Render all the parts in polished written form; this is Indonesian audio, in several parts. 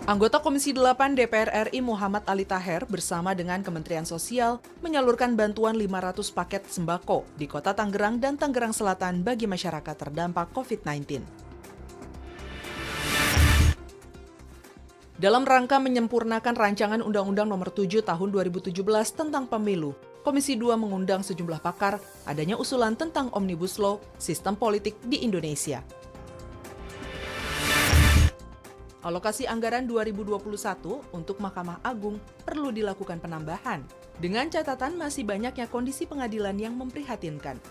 Anggota Komisi 8 DPR RI Muhammad Ali Taher bersama dengan Kementerian Sosial menyalurkan bantuan 500 paket sembako di Kota Tangerang dan Tangerang Selatan bagi masyarakat terdampak COVID-19. Dalam rangka menyempurnakan rancangan Undang-Undang Nomor 7 Tahun 2017 tentang Pemilu, Komisi 2 mengundang sejumlah pakar adanya usulan tentang Omnibus Law, sistem politik di Indonesia. Alokasi anggaran 2021 untuk Mahkamah Agung perlu dilakukan penambahan, dengan catatan masih banyaknya kondisi pengadilan yang memprihatinkan.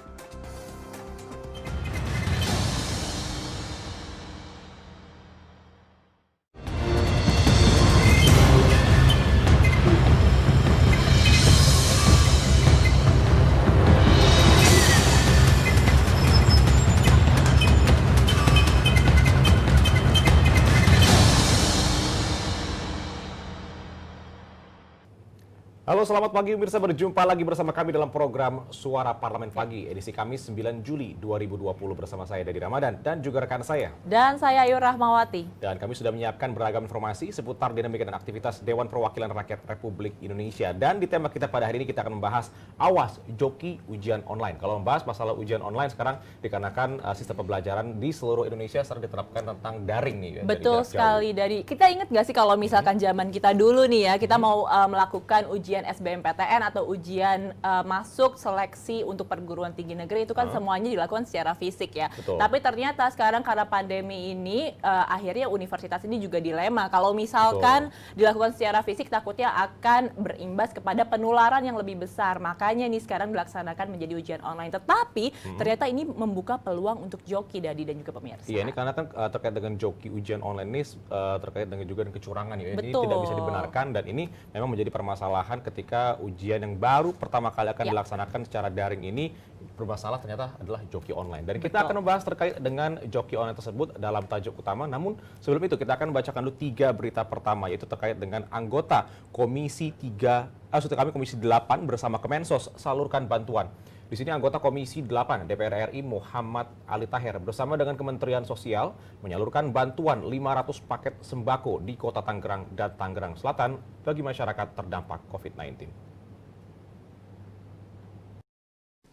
Halo, selamat pagi pemirsa, berjumpa lagi bersama kami dalam program Suara Parlemen Pagi, edisi Kamis 9 Juli 2020 bersama saya Dedi Ramadan dan juga rekan saya. Dan saya Ayu Rahmawati. Dan kami sudah menyiapkan beragam informasi seputar dinamika dan aktivitas Dewan Perwakilan Rakyat Republik Indonesia. Dan di tema kita pada hari ini kita akan membahas awas joki ujian online. Kalau membahas masalah ujian online sekarang dikarenakan sistem pembelajaran di seluruh Indonesia sekarang diterapkan tentang daring nih. Betul sekali. Kita ingat nggak sih kalau misalkan zaman kita dulu nih ya, kita mau melakukan ujian SBMPTN atau ujian masuk seleksi untuk perguruan tinggi negeri itu kan semuanya dilakukan secara fisik ya. Betul. Tapi ternyata sekarang karena pandemi ini akhirnya universitas ini juga dilema. Kalau misalkan dilakukan secara fisik takutnya akan berimbas kepada penularan yang lebih besar. Makanya nih sekarang dilaksanakan menjadi ujian online. Tetapi ternyata ini membuka peluang untuk joki Dadi dan juga pemirsa. Iya, ini karena kan terkait dengan joki ujian online ini terkait dengan juga dengan kecurangan ya. Ini Betul. tidak bisa dibenarkan dan ini memang menjadi permasalahan ketika ujian yang baru pertama kali akan dilaksanakan secara daring ini bermasalah ternyata adalah joki online. Dan kita akan membahas terkait dengan joki online tersebut dalam tajuk utama. Namun sebelum itu kita akan membacakan dulu 3 berita pertama, yaitu terkait dengan anggota Komisi 8 bersama Kemensos salurkan bantuan. Di sini anggota Komisi 8 DPR RI Muhammad Ali Taher bersama dengan Kementerian Sosial menyalurkan bantuan 500 paket sembako di Kota Tangerang dan Tangerang Selatan bagi masyarakat terdampak COVID-19.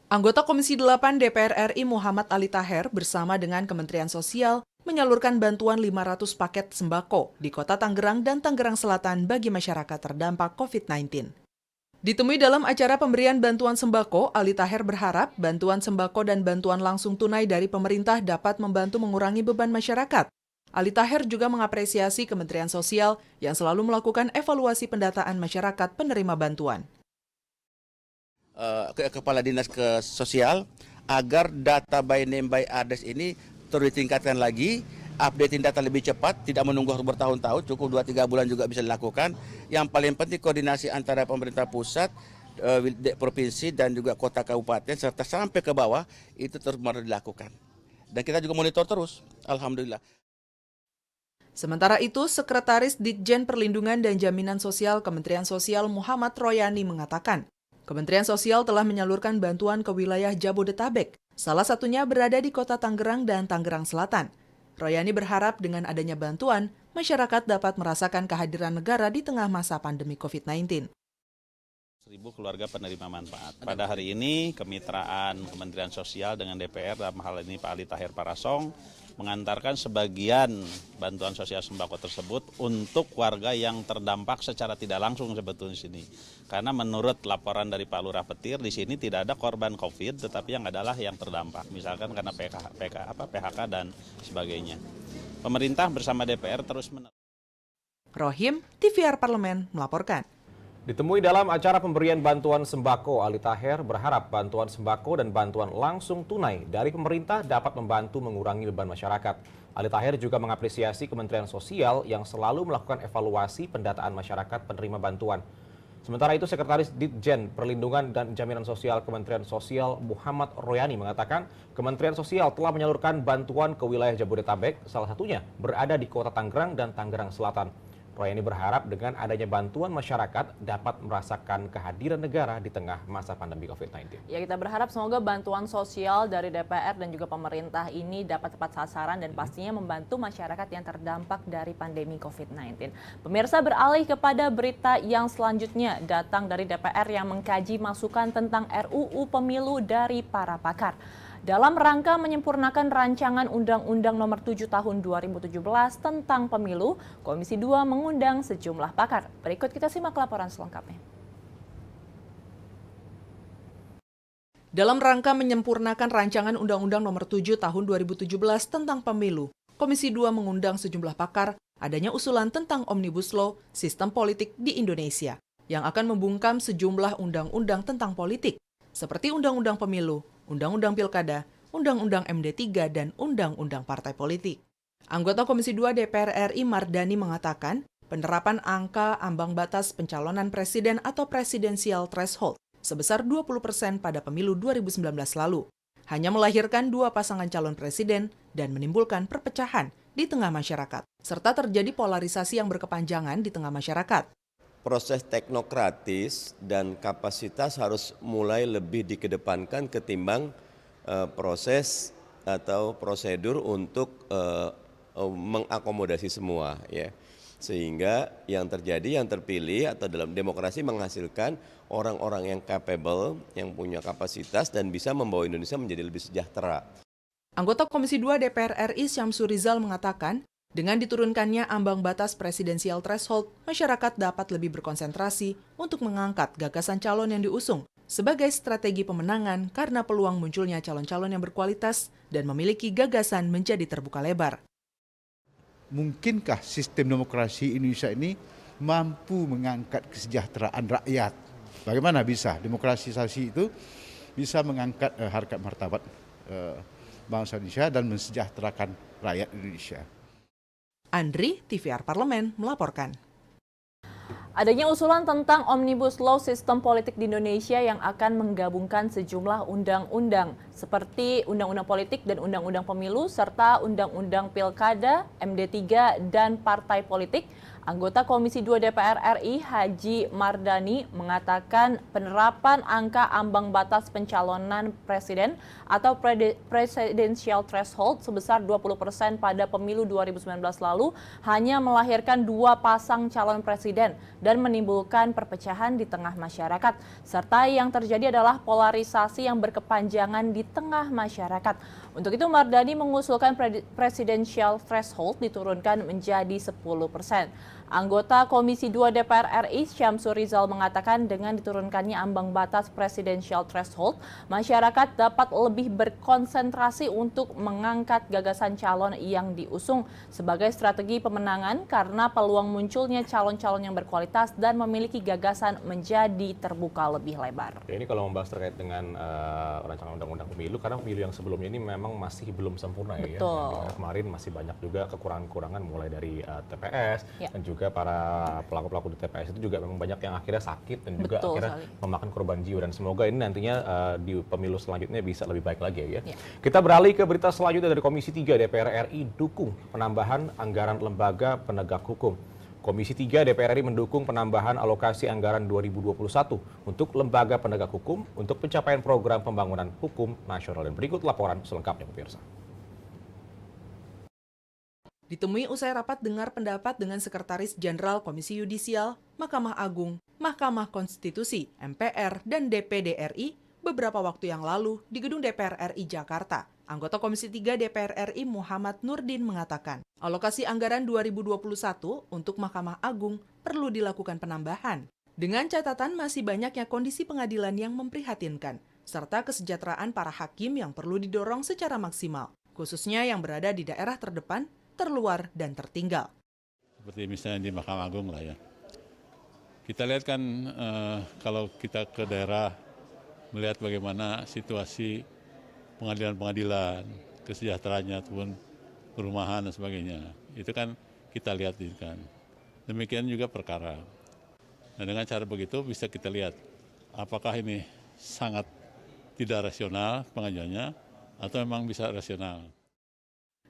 Anggota Komisi 8 DPR RI Muhammad Ali Taher bersama dengan Kementerian Sosial menyalurkan bantuan 500 paket sembako di Kota Tangerang dan Tangerang Selatan bagi masyarakat terdampak COVID-19. Ditemui dalam acara pemberian bantuan sembako, Ali Taher berharap bantuan sembako dan bantuan langsung tunai dari pemerintah dapat membantu mengurangi beban masyarakat. Ali Taher juga mengapresiasi Kementerian Sosial yang selalu melakukan evaluasi pendataan masyarakat penerima bantuan. Kepala Dinas Sosial agar data by name by address ini terus ditingkatkan lagi. Updating data lebih cepat, tidak menunggu bertahun-tahun, cukup 2-3 bulan juga bisa dilakukan. Yang paling penting koordinasi antara pemerintah pusat, provinsi dan juga kota kabupaten serta sampai ke bawah itu terus dilakukan. Dan kita juga monitor terus, alhamdulillah. Sementara itu, Sekretaris Ditjen Perlindungan dan Jaminan Sosial Kementerian Sosial Muhammad Royani mengatakan, Kementerian Sosial telah menyalurkan bantuan ke wilayah Jabodetabek, salah satunya berada di Kota Tangerang dan Tangerang Selatan. Royani berharap dengan adanya bantuan, masyarakat dapat merasakan kehadiran negara di tengah masa pandemi COVID-19. 1.000 keluarga penerima manfaat. Pada hari ini, kemitraan Kementerian Sosial dengan DPR, dalam hal ini Pak Ali Taher Parasong, mengantarkan sebagian bantuan sosial sembako tersebut untuk warga yang terdampak secara tidak langsung sebetulnya di sini. Karena menurut laporan dari Pak Lurah Petir, di sini tidak ada korban COVID, tetapi yang adalah yang terdampak. Misalkan karena PHK dan sebagainya. Pemerintah bersama DPR terus Rohim, TVR Parlemen, melaporkan. Ditemui dalam acara pemberian bantuan sembako, Ali Taher berharap bantuan sembako dan bantuan langsung tunai dari pemerintah dapat membantu mengurangi beban masyarakat. Ali Taher juga mengapresiasi Kementerian Sosial yang selalu melakukan evaluasi pendataan masyarakat penerima bantuan. Sementara itu, Sekretaris Ditjen Perlindungan dan Jaminan Sosial Kementerian Sosial Muhammad Royani mengatakan Kementerian Sosial telah menyalurkan bantuan ke wilayah Jabodetabek, salah satunya berada di Kota Tangerang dan Tangerang Selatan. Royani berharap dengan adanya bantuan masyarakat dapat merasakan kehadiran negara di tengah masa pandemi COVID-19. Ya, kita berharap semoga bantuan sosial dari DPR dan juga pemerintah ini dapat tepat sasaran dan pastinya membantu masyarakat yang terdampak dari pandemi COVID-19. Pemirsa, beralih kepada berita yang selanjutnya datang dari DPR yang mengkaji masukan tentang RUU Pemilu dari para pakar. Dalam rangka menyempurnakan rancangan Undang-Undang Nomor 7 Tahun 2017 tentang Pemilu, Komisi 2 mengundang sejumlah pakar. Berikut kita simak laporan selengkapnya. Dalam rangka menyempurnakan rancangan Undang-Undang Nomor 7 Tahun 2017 tentang Pemilu, Komisi 2 mengundang sejumlah pakar adanya usulan tentang Omnibus Law, sistem politik di Indonesia, yang akan membungkam sejumlah undang-undang tentang politik, seperti Undang-Undang Pemilu, Undang-Undang Pilkada, Undang-Undang MD3, dan Undang-Undang Partai Politik. Anggota Komisi 2 DPR RI Mardani mengatakan, penerapan angka ambang batas pencalonan presiden atau presidensial threshold sebesar 20% pada pemilu 2019 lalu hanya melahirkan 2 pasangan calon presiden dan menimbulkan perpecahan di tengah masyarakat, serta terjadi polarisasi yang berkepanjangan di tengah masyarakat. Proses teknokratis dan kapasitas harus mulai lebih dikedepankan ketimbang proses atau prosedur untuk mengakomodasi semua, ya. Sehingga yang terjadi, yang terpilih atau dalam demokrasi menghasilkan orang-orang yang capable, yang punya kapasitas dan bisa membawa Indonesia menjadi lebih sejahtera. Anggota Komisi 2 DPR RI Syamsur Rizal mengatakan, dengan diturunkannya ambang batas presidensial threshold, masyarakat dapat lebih berkonsentrasi untuk mengangkat gagasan calon yang diusung sebagai strategi pemenangan karena peluang munculnya calon-calon yang berkualitas dan memiliki gagasan menjadi terbuka lebar. Mungkinkah sistem demokrasi Indonesia ini mampu mengangkat kesejahteraan rakyat? Bagaimana bisa demokratisasi itu bisa mengangkat harkat martabat bangsa Indonesia dan mensejahterakan rakyat Indonesia? Andri, TVR Parlemen, melaporkan. Adanya usulan tentang Omnibus Law sistem politik di Indonesia yang akan menggabungkan sejumlah undang-undang seperti Undang-Undang Politik dan Undang-Undang Pemilu serta Undang-Undang Pilkada, MD3, dan Partai Politik. Anggota Komisi 2 DPR RI Haji Mardani mengatakan penerapan angka ambang batas pencalonan presiden atau presidential threshold sebesar 20% pada pemilu 2019 lalu hanya melahirkan 2 pasang calon presiden dan menimbulkan perpecahan di tengah masyarakat. Serta yang terjadi adalah polarisasi yang berkepanjangan di tengah masyarakat. Untuk itu Mardani mengusulkan presidential threshold diturunkan menjadi 10%. Anggota Komisi 2 DPR RI Syamsur Rizal mengatakan dengan diturunkannya ambang batas presidential threshold, masyarakat dapat lebih berkonsentrasi untuk mengangkat gagasan calon yang diusung sebagai strategi pemenangan karena peluang munculnya calon-calon yang berkualitas dan memiliki gagasan menjadi terbuka lebih lebar. Ya, ini kalau membahas terkait dengan rancangan undang-undang pemilu, karena pemilu yang sebelumnya ini memang masih belum sempurna ya. Betul. Kemarin masih banyak juga kekurangan-kekurangan mulai dari TPS Ya. dan juga para pelaku-pelaku di TPS itu juga memang banyak yang akhirnya sakit dan juga Betul akhirnya sekali. memakan korban jiwa, dan semoga ini nantinya di pemilu selanjutnya bisa lebih baik lagi ya. Ya. Kita beralih ke berita selanjutnya dari Komisi 3 DPR RI dukung penambahan anggaran lembaga penegak hukum. Komisi 3 DPR RI mendukung penambahan alokasi anggaran 2021 untuk lembaga penegak hukum untuk pencapaian program pembangunan hukum nasional. Dan berikut laporan selengkapnya pemirsa. Ditemui usai rapat dengar pendapat dengan Sekretaris Jenderal Komisi Yudisial, Mahkamah Agung, Mahkamah Konstitusi, MPR, dan DPD RI beberapa waktu yang lalu di Gedung DPR RI Jakarta. Anggota Komisi 3 DPR RI Muhammad Nurdin mengatakan, alokasi anggaran 2021 untuk Mahkamah Agung perlu dilakukan penambahan. Dengan catatan masih banyaknya kondisi pengadilan yang memprihatinkan, serta kesejahteraan para hakim yang perlu didorong secara maksimal, khususnya yang berada di daerah terdepan, terluar, dan tertinggal. Seperti misalnya di Mahkamah Agung lah ya. Kita lihat kan kalau kita ke daerah melihat bagaimana situasi pengadilan-pengadilan, kesejahteraannya ataupun perumahan dan sebagainya. Itu kan kita lihat kan. Demikian juga perkara. Nah dengan cara begitu bisa kita lihat apakah ini sangat tidak rasional pengajuannya atau memang bisa rasional.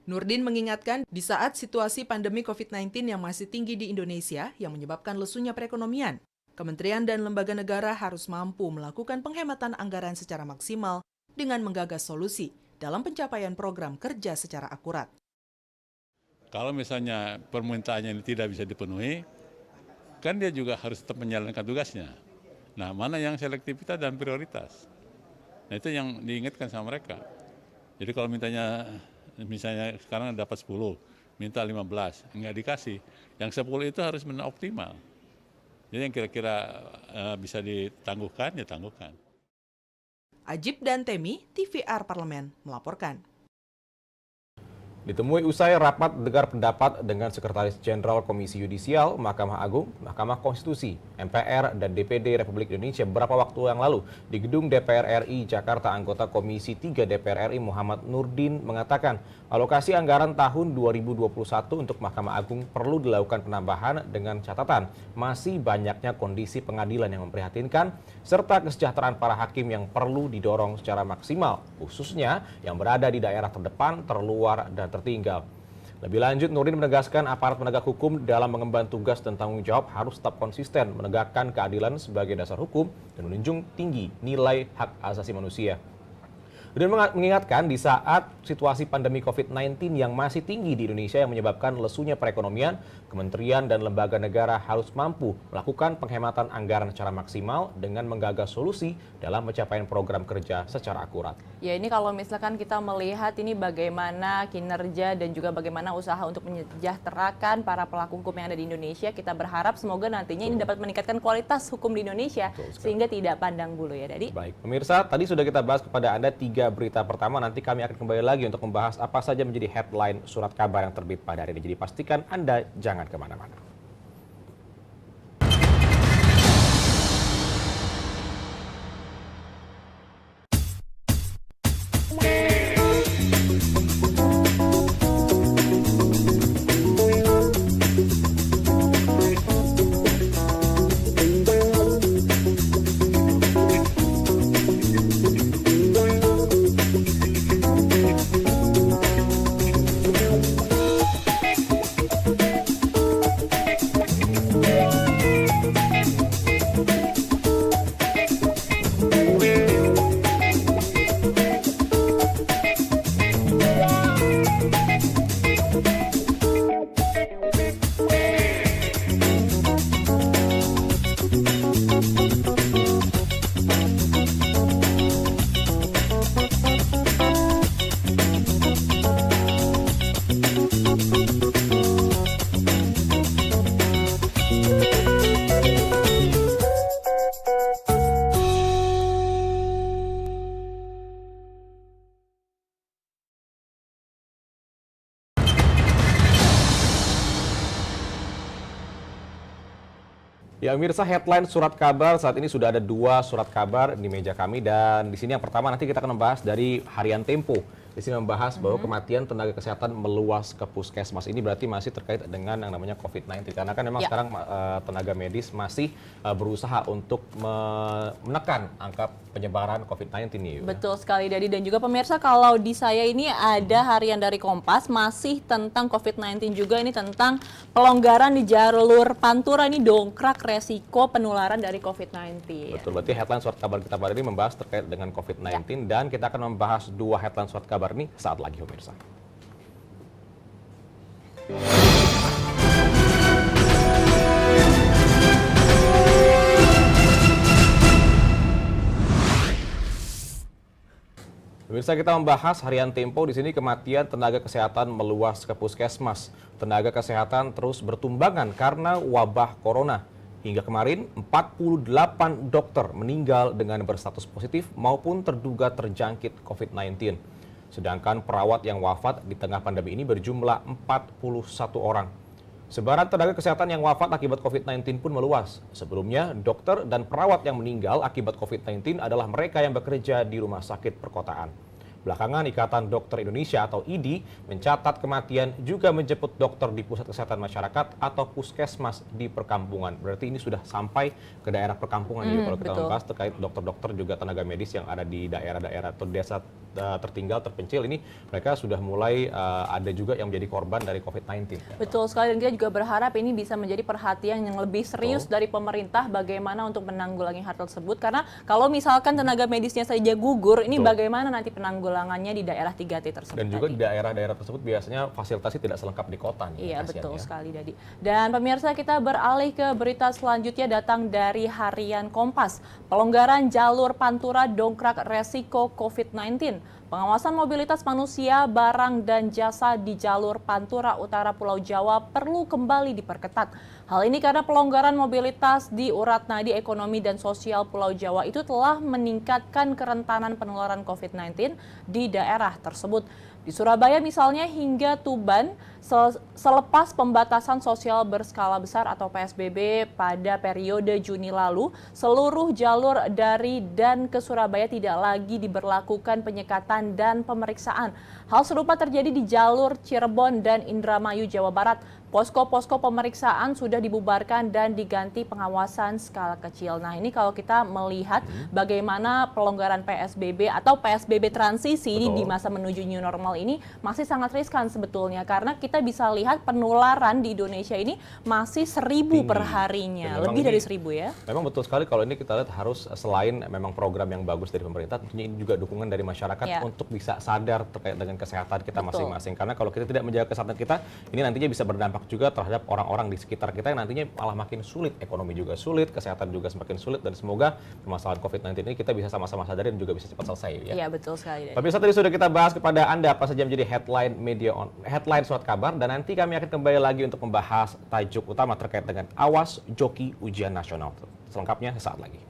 Nurdin mengingatkan di saat situasi pandemi COVID-19 yang masih tinggi di Indonesia yang menyebabkan lesunya perekonomian, kementerian dan lembaga negara harus mampu melakukan penghematan anggaran secara maksimal dengan menggagas solusi dalam pencapaian program kerja secara akurat. Kalau misalnya permintaannya ini tidak bisa dipenuhi, kan dia juga harus tetap menjalankan tugasnya. Nah, mana yang selektivitas dan prioritas? Nah, itu yang diingatkan sama mereka. Jadi kalau misalnya sekarang dapat 10, minta 15, enggak dikasih. Yang 10 itu harus benar optimal. Jadi yang kira-kira bisa ditangguhkan, ya tangguhkan. Ajib dan Temi, TVR Parlemen, melaporkan. Ditemui usai rapat dengar pendapat dengan Sekretaris Jenderal Komisi Yudisial, Mahkamah Agung, Mahkamah Konstitusi, MPR, dan DPD Republik Indonesia beberapa waktu yang lalu di Gedung DPR RI Jakarta, anggota Komisi 3 DPR RI Muhammad Nurdin mengatakan alokasi anggaran tahun 2021 untuk Mahkamah Agung perlu dilakukan penambahan dengan catatan masih banyaknya kondisi pengadilan yang memprihatinkan serta kesejahteraan para hakim yang perlu didorong secara maksimal, khususnya yang berada di daerah terdepan, terluar, dan tertinggal. Lebih lanjut, Nurdin menegaskan aparat penegak hukum dalam mengemban tugas dan tanggung jawab harus tetap konsisten menegakkan keadilan sebagai dasar hukum dan menunjung tinggi nilai hak asasi manusia. Dan mengingatkan di saat situasi pandemi COVID-19 yang masih tinggi di Indonesia yang menyebabkan lesunya perekonomian, kementerian dan lembaga negara harus mampu melakukan penghematan anggaran secara maksimal dengan menggagas solusi dalam pencapaian program kerja secara akurat. Ya, ini kalau misalkan kita melihat ini bagaimana kinerja dan juga bagaimana usaha untuk menyejahterakan para pelaku hukum yang ada di Indonesia, kita berharap semoga nantinya ini dapat meningkatkan kualitas hukum di Indonesia sehingga tidak pandang bulu ya, Dadi. Baik, pemirsa, tadi sudah kita bahas kepada Anda 3 berita pertama. Nanti kami akan kembali lagi untuk membahas apa saja menjadi headline surat kabar yang terbit pada hari ini. Jadi pastikan Anda jangan kemana-mana. Ya, pemirsa, headline surat kabar saat ini sudah ada 2 surat kabar di meja kami, dan di sini yang pertama nanti kita akan membahas dari Harian Tempo. Di sini membahas bahwa kematian tenaga kesehatan meluas ke puskesmas. Ini berarti masih terkait dengan yang namanya COVID-19. Karena kan memang sekarang tenaga medis masih berusaha untuk menekan angka penyebaran COVID-19 ini. Betul sekali, Dadi. Dan juga pemirsa, kalau di saya ini ada harian dari Kompas, masih tentang COVID-19 juga, ini tentang pelonggaran di jalur Pantura, ini dongkrak resiko penularan dari COVID-19. Betul, berarti headline surat kabar kita pada ini membahas terkait dengan COVID-19, dan kita akan membahas 2 headline surat kabar ini saat lagi, pemirsa. Pemirsa, kita membahas Harian Tempo. Di sini kematian tenaga kesehatan meluas ke puskesmas. Tenaga kesehatan terus bertumbangan karena wabah corona. Hingga kemarin, 48 dokter meninggal dengan berstatus positif maupun terduga terjangkit COVID-19. Sedangkan perawat yang wafat di tengah pandemi ini berjumlah 41 orang. Sebaran tenaga kesehatan yang wafat akibat COVID-19 pun meluas. Sebelumnya, dokter dan perawat yang meninggal akibat COVID-19 adalah mereka yang bekerja di rumah sakit perkotaan. Belakangan Ikatan Dokter Indonesia atau IDI mencatat kematian juga menjemput dokter di pusat kesehatan masyarakat atau puskesmas di perkampungan. Berarti ini sudah sampai ke daerah perkampungan ya kalau kita membahas terkait dokter-dokter juga tenaga medis yang ada di daerah-daerah atau desa tertinggal, terpencil ini mereka sudah mulai ada juga yang menjadi korban dari COVID-19. Betul sekali, dan kita juga berharap ini bisa menjadi perhatian yang lebih serius dari pemerintah bagaimana untuk menanggulangi hal tersebut. Karena kalau misalkan tenaga medisnya saja gugur, ini bagaimana nanti penanggulangannya di daerah 3T tersebut. Dan juga di daerah-daerah tersebut biasanya fasilitasnya tidak selengkap di kota. Iya, betul sekali, Dadi. Dan pemirsa, kita beralih ke berita selanjutnya datang dari Harian Kompas. Pelonggaran jalur Pantura dongkrak resiko COVID-19. Pengawasan mobilitas manusia, barang, dan jasa di jalur Pantura Utara Pulau Jawa perlu kembali diperketat. Hal ini karena pelonggaran mobilitas di urat nadi ekonomi dan sosial Pulau Jawa itu telah meningkatkan kerentanan penularan COVID-19 di daerah tersebut. Di Surabaya misalnya hingga Tuban, selepas pembatasan sosial berskala besar atau PSBB pada periode Juni lalu, seluruh jalur dari dan ke Surabaya tidak lagi diberlakukan penyekatan dan pemeriksaan. Hal serupa terjadi di jalur Cirebon dan Indramayu, Jawa Barat. Posko-posko pemeriksaan sudah dibubarkan dan diganti pengawasan skala kecil. Nah, ini kalau kita melihat bagaimana pelonggaran PSBB atau PSBB transisi di masa menuju new normal ini masih sangat riskan sebetulnya, karena kita bisa lihat penularan di Indonesia ini masih 1.000 perharinya, lebih dari 1.000 ya. Memang betul sekali, kalau ini kita lihat harus selain memang program yang bagus dari pemerintah, tentunya ini juga dukungan dari masyarakat untuk bisa sadar terkait dengan kesehatan kita masing-masing. Karena kalau kita tidak menjaga kesehatan kita, ini nantinya bisa berdampak juga terhadap orang-orang di sekitar kita yang nantinya malah makin sulit, ekonomi juga sulit, kesehatan juga semakin sulit, dan semoga permasalahan COVID-19 ini kita bisa sama-sama sadari dan juga bisa cepat selesai ya. Iya, betul sekali. Pemirsa, tadi sudah kita bahas kepada Anda apa saja menjadi headline surat kabar, dan nanti kami akan kembali lagi untuk membahas tajuk utama terkait dengan awas joki ujian nasional. Selengkapnya sesaat lagi.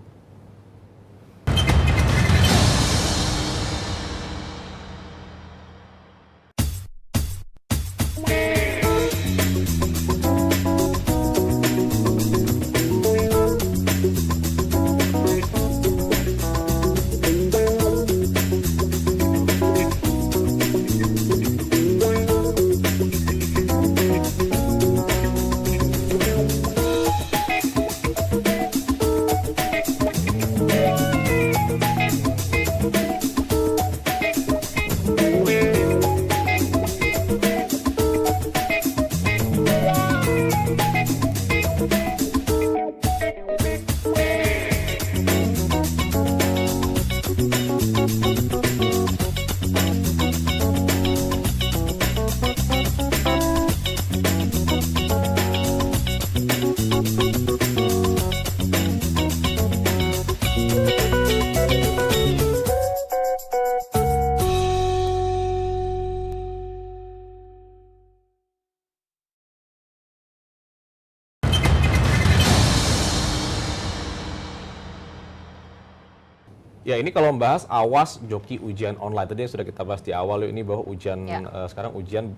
Ya, ini kalau membahas awas joki ujian online, tadi yang sudah kita bahas di awal ini bahwa ujian sekarang ujian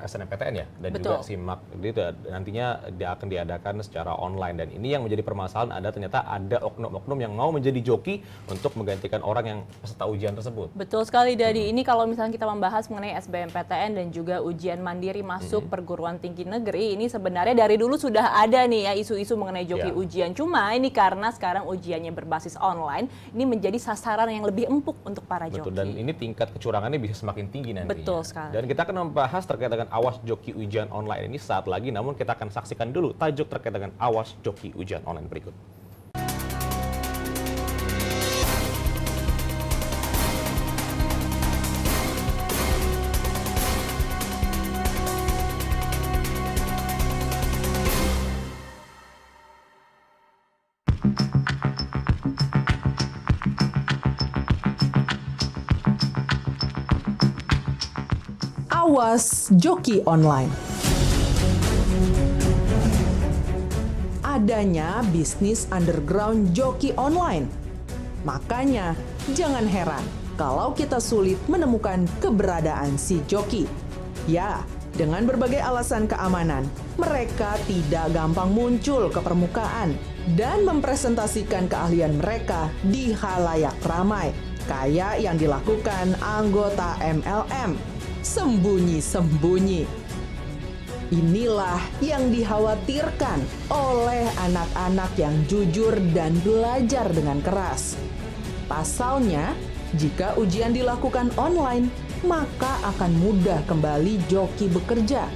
SNMPTN ya, dan juga SIMAK, jadi nantinya dia akan diadakan secara online, dan ini yang menjadi permasalahan, ternyata ada oknum-oknum yang mau menjadi joki untuk menggantikan orang yang peserta ujian tersebut. Betul sekali, Dadi. Ini kalau misalnya kita membahas mengenai SBMPTN dan juga ujian mandiri masuk perguruan tinggi negeri, ini sebenarnya dari dulu sudah ada nih ya isu-isu mengenai joki ujian. Cuma ini karena sekarang ujiannya berbasis online, ini menjadi sasaran yang lebih empuk untuk para joki. Betul, dan ini tingkat kecurangannya bisa semakin tinggi nantinya. Betul sekali. Dan kita akan membahas terkait dengan awas joki ujian online ini saat lagi, namun kita akan saksikan dulu tajuk terkait dengan awas joki ujian online berikut. Awas joki online. Adanya bisnis underground joki online. Makanya jangan heran kalau kita sulit menemukan keberadaan si joki. Ya, dengan berbagai alasan keamanan, mereka tidak gampang muncul ke permukaan dan mempresentasikan keahlian mereka di halayak ramai. kayak yang dilakukan anggota MLM, sembunyi-sembunyi. Inilah yang dikhawatirkan oleh anak-anak yang jujur dan belajar dengan keras. Pasalnya, jika ujian dilakukan online, maka akan mudah kembali joki bekerja.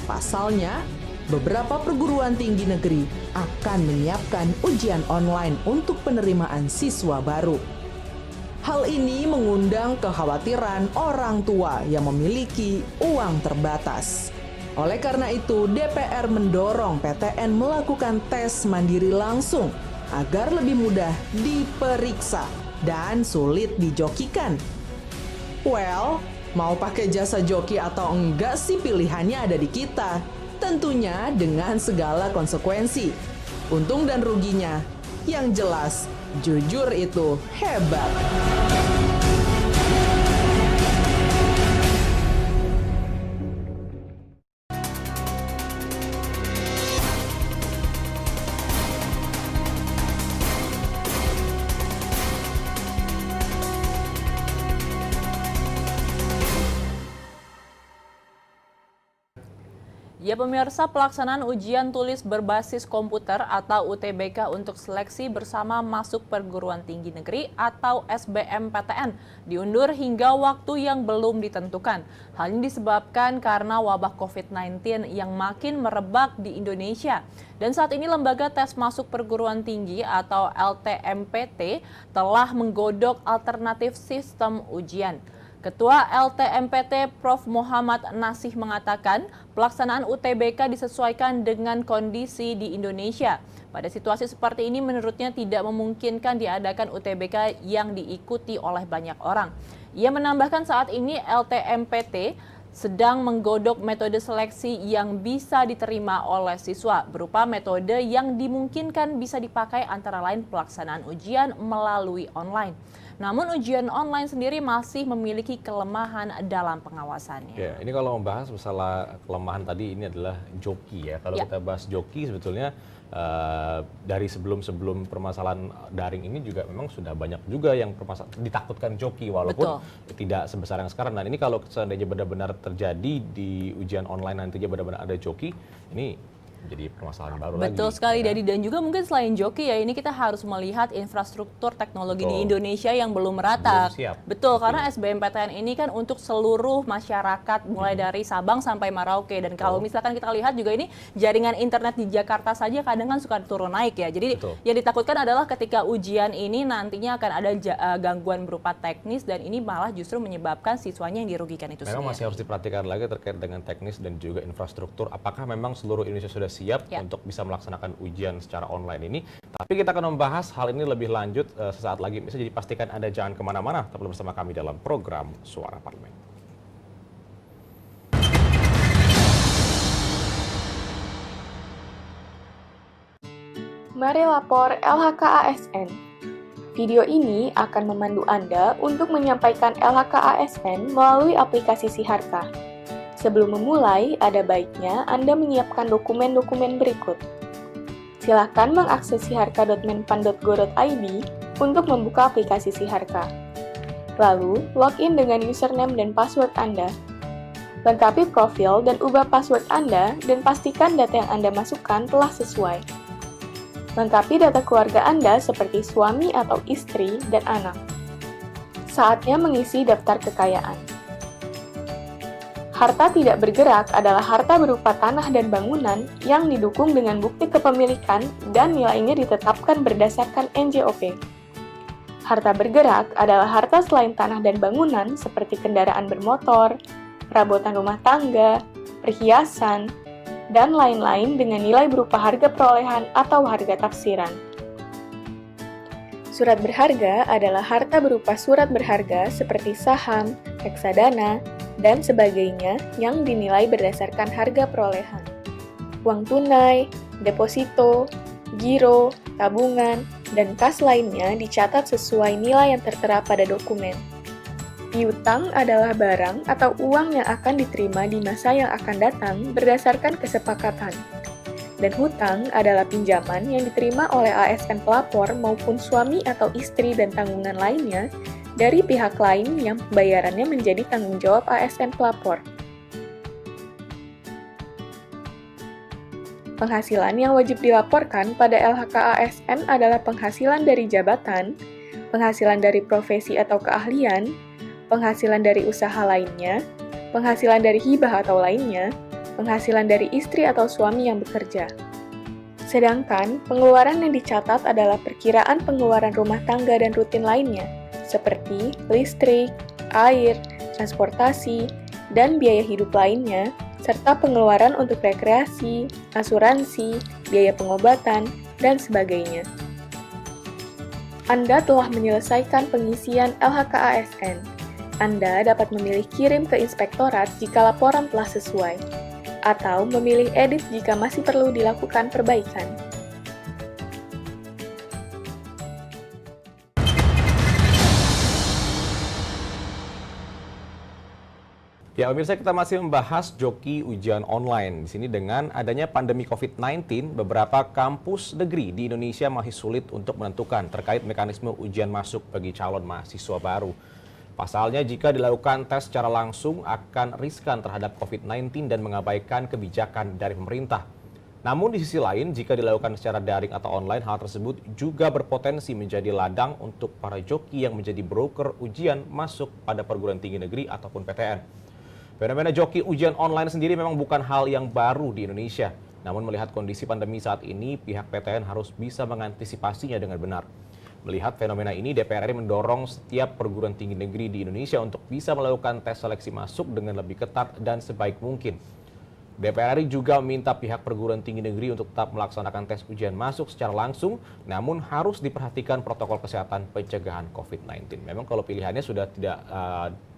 Pasalnya, beberapa perguruan tinggi negeri akan menyiapkan ujian online untuk penerimaan siswa baru. Hal ini mengundang kekhawatiran orang tua yang memiliki uang terbatas. Oleh karena itu, DPR mendorong PTN melakukan tes mandiri langsung agar lebih mudah diperiksa dan sulit dijokikan. Well, mau pakai jasa joki atau enggak sih pilihannya ada di kita. Tentunya dengan segala konsekuensi. Untung dan ruginya, yang jelas jujur itu hebat. Ya pemirsa, pelaksanaan ujian tulis berbasis komputer atau UTBK untuk seleksi bersama masuk perguruan tinggi negeri atau SBMPTN diundur hingga waktu yang belum ditentukan. Hal ini disebabkan karena wabah COVID-19 yang makin merebak di Indonesia. Dan saat ini lembaga tes masuk perguruan tinggi atau LTMPT telah menggodok alternatif sistem ujian. Ketua LTMPT Prof. Muhammad Nasih mengatakan pelaksanaan UTBK disesuaikan dengan kondisi di Indonesia. Pada situasi seperti ini menurutnya tidak memungkinkan diadakan UTBK yang diikuti oleh banyak orang. Ia menambahkan saat ini LTMPT sedang menggodok metode seleksi yang bisa diterima oleh siswa berupa metode yang dimungkinkan bisa dipakai antara lain pelaksanaan ujian melalui online. Namun ujian online sendiri masih memiliki kelemahan dalam pengawasannya. Ya, ini kalau membahas masalah kelemahan tadi ini adalah joki ya. Kalau kita bahas joki sebetulnya dari sebelum permasalahan daring ini juga memang sudah banyak juga yang ditakutkan joki walaupun tidak sebesar yang sekarang. Nah ini kalau seandainya benar-benar terjadi di ujian online nantinya benar-benar ada joki, ini jadi permasalahan baru lagi. Betul sekali, Dadi. Dan juga mungkin selain joki ya, ini kita harus melihat infrastruktur teknologi di Indonesia yang belum merata. Belum siap. Betul, karena SBMPTN ini kan untuk seluruh masyarakat mulai dari Sabang sampai Merauke. Dan kalau misalkan kita lihat juga ini jaringan internet di Jakarta saja kadang kan suka turun naik ya. Jadi yang ditakutkan adalah ketika ujian ini nantinya akan ada gangguan berupa teknis dan ini malah justru menyebabkan siswanya yang dirugikan itu memang sendiri. masih harus diperhatikan lagi terkait dengan teknis dan juga infrastruktur. Apakah memang seluruh Indonesia sudah siap untuk bisa melaksanakan ujian secara online ini. Tapi kita akan membahas hal ini lebih lanjut sesaat lagi. Bisa jadi pastikan Anda jangan kemana-mana, tetap bersama kami dalam program Suara Parlemen. Mari lapor LHK-ASN. Video ini akan memandu Anda untuk menyampaikan LHK-ASN melalui aplikasi Siharka. Sebelum memulai, ada baiknya Anda menyiapkan dokumen-dokumen berikut. Silakan mengakses siharka.menpan.go.id untuk membuka aplikasi Siharka. Lalu, login dengan username dan password Anda. Lengkapi profil dan ubah password Anda dan pastikan data yang Anda masukkan telah sesuai. Lengkapi data keluarga Anda seperti suami atau istri dan anak. Saatnya mengisi daftar kekayaan. Harta tidak bergerak adalah harta berupa tanah dan bangunan yang didukung dengan bukti kepemilikan dan nilainya ditetapkan berdasarkan NJOP. Harta bergerak adalah harta selain tanah dan bangunan seperti kendaraan bermotor, perabotan rumah tangga, perhiasan, dan lain-lain dengan nilai berupa harga perolehan atau harga tafsiran. Surat berharga adalah harta berupa surat berharga seperti saham, reksadana, dan sebagainya yang dinilai berdasarkan harga perolehan. Uang tunai, deposito, giro, tabungan, dan kas lainnya dicatat sesuai nilai yang tertera pada dokumen. Piutang adalah barang atau uang yang akan diterima di masa yang akan datang berdasarkan kesepakatan. Dan hutang adalah pinjaman yang diterima oleh ASN pelapor maupun suami atau istri dan tanggungan lainnya dari pihak lain yang pembayarannya menjadi tanggung jawab ASN pelapor. Penghasilan yang wajib dilaporkan pada LHK-ASN adalah penghasilan dari jabatan, penghasilan dari profesi atau keahlian, penghasilan dari usaha lainnya, penghasilan dari hibah atau lainnya, penghasilan dari istri atau suami yang bekerja. Sedangkan, pengeluaran yang dicatat adalah perkiraan pengeluaran rumah tangga dan rutin lainnya, seperti listrik, air, transportasi, dan biaya hidup lainnya, serta pengeluaran untuk rekreasi, asuransi, biaya pengobatan, dan sebagainya. Anda telah menyelesaikan pengisian LHK-ASN. Anda dapat memilih kirim ke inspektorat jika laporan telah sesuai, atau memilih edit jika masih perlu dilakukan perbaikan. Ya, pemirsa, kita masih membahas joki ujian online. Di sini dengan adanya pandemi COVID-19, beberapa kampus negeri di Indonesia masih sulit untuk menentukan terkait mekanisme ujian masuk bagi calon mahasiswa baru. Pasalnya, jika dilakukan tes secara langsung akan riskan terhadap COVID-19 dan mengabaikan kebijakan dari pemerintah. Namun di sisi lain, jika dilakukan secara daring atau online, hal tersebut juga berpotensi menjadi ladang untuk para joki yang menjadi broker ujian masuk pada perguruan tinggi negeri ataupun PTN. Fenomena joki ujian online sendiri memang bukan hal yang baru di Indonesia. Namun melihat kondisi pandemi saat ini, pihak PTN harus bisa mengantisipasinya dengan benar. Melihat fenomena ini, DPR RI mendorong setiap perguruan tinggi negeri di Indonesia untuk bisa melakukan tes seleksi masuk dengan lebih ketat dan sebaik mungkin. DPR RI juga meminta pihak perguruan tinggi negeri untuk tetap melaksanakan tes ujian masuk secara langsung, namun harus diperhatikan protokol kesehatan pencegahan COVID-19. Memang kalau pilihannya sudah tidak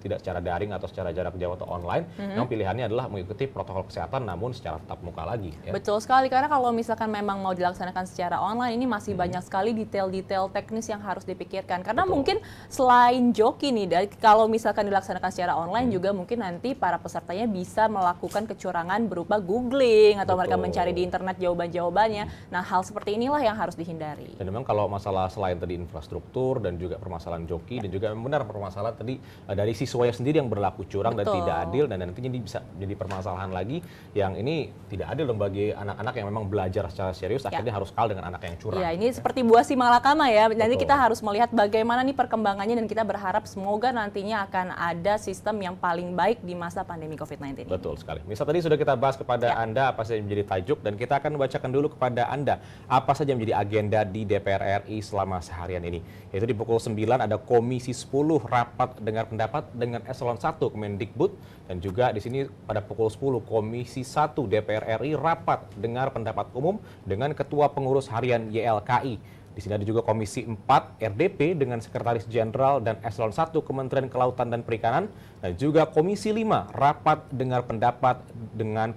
secara daring atau secara jarak jauh atau online, memang pilihannya adalah mengikuti protokol kesehatan namun secara tatap muka lagi. Ya. Betul sekali, karena kalau misalkan memang mau dilaksanakan secara online, ini masih banyak sekali detail-detail teknis yang harus dipikirkan. Karena mungkin selain joki nih, dari kalau misalkan dilaksanakan secara online juga mungkin nanti para pesertanya bisa melakukan kecurangan berupa googling atau mereka mencari di internet jawaban-jawabannya. Nah, hal seperti inilah yang harus dihindari. Dan memang kalau masalah selain tadi infrastruktur dan juga permasalahan joki dan juga benar permasalahan tadi dari siswanya sendiri yang berlaku curang dan tidak adil, dan nantinya bisa jadi permasalahan lagi yang ini tidak adil dong bagi anak-anak yang memang belajar secara serius akhirnya harus kalah dengan anak yang curang. Ya, ini seperti buah si malakama ya. Nanti kita harus melihat bagaimana nih perkembangannya dan kita berharap semoga nantinya akan ada sistem yang paling baik di masa pandemi COVID-19 ini. Betul sekali. Misal tadi sudah kita bahas kepada Anda apa saja yang menjadi tajuk, dan kita akan membacakan dulu kepada Anda apa saja yang menjadi agenda di DPR RI selama seharian ini. Yaitu di pukul 9 ada Komisi 10 rapat dengar pendapat dengan Eselon 1 Kemendikbud, dan juga di sini pada pukul 10 Komisi 1 DPR RI rapat dengar pendapat umum dengan Ketua Pengurus Harian YLKI. Di sini ada juga Komisi 4 RDP dengan Sekretaris Jenderal dan Eselon 1 Kementerian Kelautan dan Perikanan, dan juga Komisi 5 rapat dengar pendapat dengan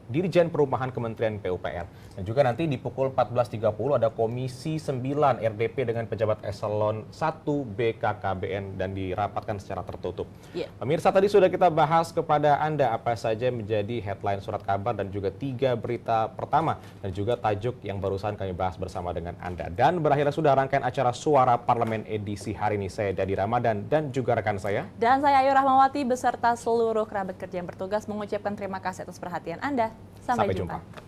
Dirjen Perumahan Kementerian PUPR. Dan juga nanti di pukul 14.30 ada Komisi 9 RDP dengan pejabat Eselon 1 BKKBN dan dirapatkan secara tertutup. Pemirsa, tadi sudah kita bahas kepada Anda apa saja menjadi headline surat kabar dan juga 3 berita pertama dan juga tajuk yang barusan kami bahas bersama dengan Anda. Dan berakhirnya sudah rangkaian acara Suara Parlemen edisi hari ini. Saya Dadi Ramadan dan juga rekan saya. Dan saya Ayu Rahmawati beserta seluruh kerabat kerja yang bertugas mengucapkan terima kasih atas perhatian Anda. Sampai jumpa.